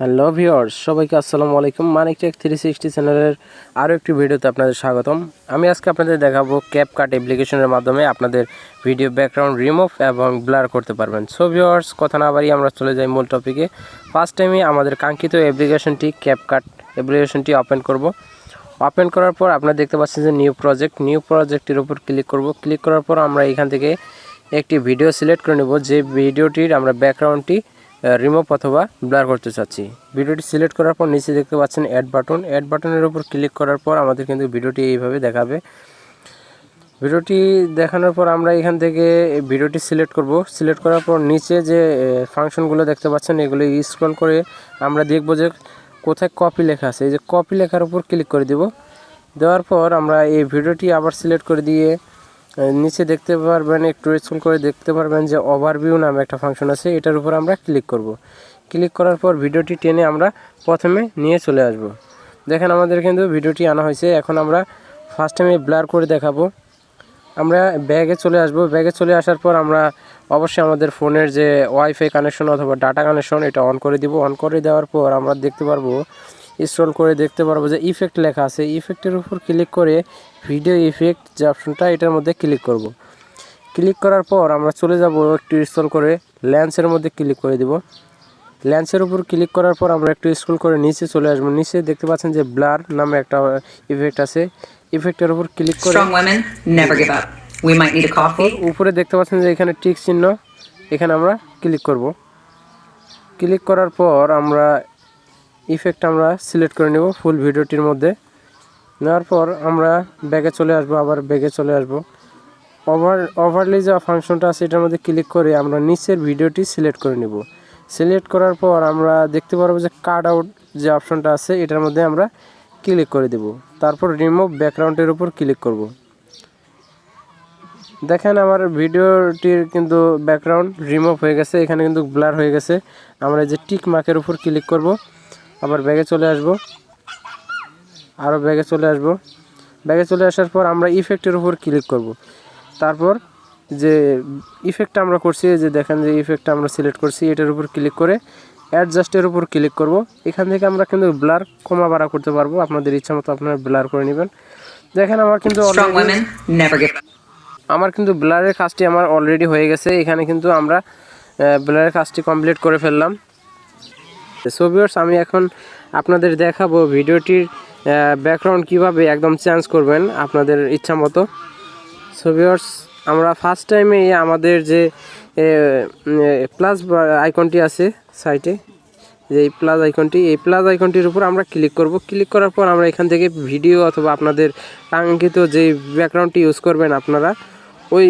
Hello viewers, সবাইকে আসসালামু আলাইকুম। মানিক টেক 360 চ্যানেলের আরও একটি ভিডিওতে আপনাদের স্বাগতম। আমি আজকে আপনাদের দেখাবো ক্যাপকাট অ্যাপ্লিকেশনের মাধ্যমে আপনাদের ভিডিও ব্যাকগ্রাউন্ড রিমুভ এবং ব্লার করতে পারবেন। সো ভিউয়ার্স, কথা না বাড়িয়ে আমরা চলে যাই মূল টপিকে। ফার্স্ট টাইমে আমাদের কাঙ্ক্ষিত অ্যাপ্লিকেশনটি ক্যাপকাট অ্যাপ্লিকেশনটি ওপেন করব। ওপেন করার পর আপনারা দেখতে পাচ্ছেন যে নিউ প্রজেক্টের উপর ক্লিক করব। ক্লিক করার পর আমরা এখান থেকে একটি ভিডিও সিলেক্ট করে নেব, যে ভিডিওটির আমরা ব্যাকগ্রাউন্ডটি রিমুভ অথবা ব্লার করতে চাচ্ছি। ভিডিওটি সিলেক্ট করার পর নিচে দেখতে পাচ্ছেন অ্যাড বাটনের উপর ক্লিক করার পর আমাদের কিন্তু ভিডিওটি এইভাবে দেখাবে। ভিডিওটি দেখানোর পর আমরা এখান থেকে ভিডিওটি সিলেক্ট করব। সিলেক্ট করার পর নিচে যে ফাংশনগুলো দেখতে পাচ্ছেন এগুলো স্ক্রল করে আমরা দেখব যে কোথায় কপি লেখা আছে। এই যে কপি লেখার উপর ক্লিক করে দেব। দেওয়ার পর আমরা এই ভিডিওটি আবার সিলেক্ট করে দিয়ে নিচে দেখতে পারবেন, একটু স্ক্রল করে দেখতে পারবেন যে ওভারভিউ নামে একটা ফাংশন আছে, এটার উপর আমরা ক্লিক করব। ক্লিক করার পর ভিডিওটি টেনে আমরা প্রথমে নিয়ে চলে আসব। দেখেন আমাদের কিন্তু ভিডিওটি আনা হয়েছে। এখন আমরা ফার্স্ট টাইমে ব্লার করে দেখাবো। আমরা ব্যাগে চলে আসব। ব্যাগে চলে আসার পর আমরা অবশ্যই আমাদের ফোনের যে ওয়াইফাই কানেকশন অথবা ডাটা কানেকশন এটা অন করে দিব। অন করে দেওয়ার পর আমরা দেখতে পারবো, স্ক্রল করে দেখতে পারবো যে ইফেক্ট লেখা আছে। ইফেক্টের উপর ক্লিক করে ভিডিও ইফেক্ট যে অপশনটা এটার মধ্যে ক্লিক করব। ক্লিক করার পর আমরা চলে যাব, একটু স্ক্রল করে লেন্সের মধ্যে ক্লিক করে দিব। লেন্সের উপর ক্লিক করার পর আমরা একটু স্ক্রল করে নিচে চলে আসবো। নিচে দেখতে পাচ্ছেন যে ব্লার নামে একটা ইফেক্ট আছে। ইফেক্টের উপর ক্লিক করে উপরে দেখতে পাচ্ছেন যে এখানে টিক চিহ্ন, এখানে আমরা ক্লিক করব। ক্লিক করার পর আমরা ইফেক্ট আমরা সিলেক্ট করে নেব ফুল ভিডিওটির মধ্যে। নেওয়ার পর আমরা ব্যাগে চলে আসবো। আবার ব্যাগে চলে আসবো। ওভারলি যে ফাংশনটা আছে এটার মধ্যে ক্লিক করে আমরা নিচের ভিডিওটি সিলেক্ট করে নেব। সিলেক্ট করার পর আমরা দেখতে পারবো যে কাট আউট যে অপশনটা আছে এটার মধ্যে আমরা ক্লিক করে দেব। তারপর রিমুভ ব্যাকগ্রাউন্ডের উপর ক্লিক করব। দেখেন আমার ভিডিওটির কিন্তু ব্যাকগ্রাউন্ড রিমুভ হয়ে গেছে, এখানে কিন্তু ব্লার হয়ে গেছে। আমরা যে টিক মার্কের উপর ক্লিক করব। আবার ব্যাগে চলে আসব। আরও ব্যাগে চলে আসব। ব্যাগে চলে আসার পর আমরা ইফেক্টের উপর ক্লিক করব। তারপর যে ইফেক্টটা আমরা করছি, যে দেখেন যে ইফেক্টটা আমরা সিলেক্ট করছি, এটার উপর ক্লিক করে অ্যাডজাস্টের উপর ক্লিক করব। এখান থেকে আমরা কিন্তু ব্লার কমা বাড়া করতে পারবো, আপনাদের ইচ্ছা মতো আপনারা ব্লার করে নেবেন। দেখেন আমার কিন্তু ব্লারের কাজটি আমার অলরেডি হয়ে গেছে। এখানে কিন্তু আমরা ব্লারের কাজটি কমপ্লিট করে ফেললাম। সো ভিউয়ার্স, আমি এখন আপনাদের দেখাবো ভিডিওটির ব্যাকগ্রাউন্ড কিভাবে একদম চেঞ্জ করবেন আপনাদের ইচ্ছা মতো। সো ভিউয়ার্স, আমরা ফার্স্ট টাইমে আমাদের যে প্লাস আইকনটি আছে সাইটে, যে এই প্লাস আইকনটির উপর আমরা ক্লিক করব। ক্লিক করার পর আমরা এখান থেকে ভিডিও অথবা আপনাদের কাঙ্ক্ষিত যে ব্যাকগ্রাউন্ডটি ইউজ করবেন আপনারা ওই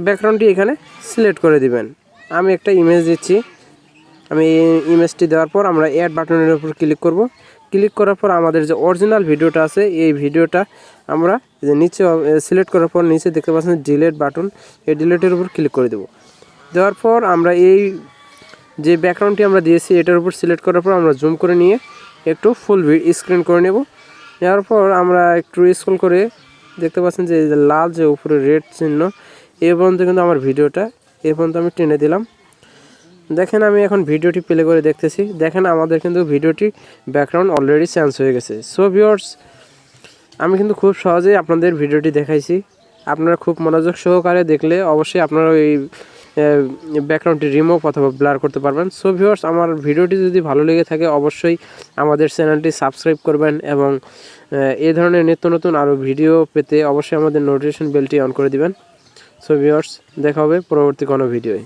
ব্যাকগ্রাউন্ডটি এখানে সিলেক্ট করে দিবেন। আমি একটা ইমেজ দিচ্ছি। আমি এই ইমেজটি দেওয়ার পর আমরা অ্যাড বাটনের উপর ক্লিক করব। ক্লিক করার পর আমাদের যে অরিজিনাল ভিডিওটা আছে এই ভিডিওটা আমরা যে নিচে সিলেক্ট করার পর নিচে দেখতে পাচ্ছেন ডিলিট বাটন, এই ডিলিটের উপর ক্লিক করে দেব। দেওয়ার পর আমরা এই যে ব্যাকগ্রাউন্ডটি আমরা দিয়েছি এটার উপর সিলেক্ট করার পর আমরা জুম করে নিয়ে একটু ফুল স্ক্রিন করে নেব। নেওয়ার পর আমরা একটু স্ক্রল করে দেখতে পাচ্ছেন যে লাল যে উপরে রেড চিহ্ন, এই পর্যন্ত কিন্তু আমার ভিডিওটা এই পর্যন্ত আমি টেনে দিলাম। দেখেন আমি এখন ভিডিওটি প্লে করে দেখতেছি। দেখেন আমাদের কিন্তু ভিডিওটি ব্যাকগ্রাউন্ড অলরেডি চেঞ্জ হয়ে গেছে। সো ভিউয়ার্স, আমি কিন্তু খুব সহজেই আপনাদের ভিডিওটি দেখাইছি। আপনারা খুব মনোযোগ সহকারে দেখলে অবশ্যই আপনারা এই ব্যাকগ্রাউন্ডটি রিমুভ অথবা ব্লার করতে পারবেন। সো ভিউয়ার্স, আমার ভিডিওটি যদি ভালো লেগে থাকে অবশ্যই আমাদের চ্যানেলটি সাবস্ক্রাইব করবেন এবং এই ধরনের নিত্য নতুন আরও ভিডিও পেতে অবশ্যই আমাদের নোটিফিকেশন বেলটি অন করে দিবেন। সো ভিউয়ার্স, দেখা হবে পরবর্তী কোনো ভিডিওয়।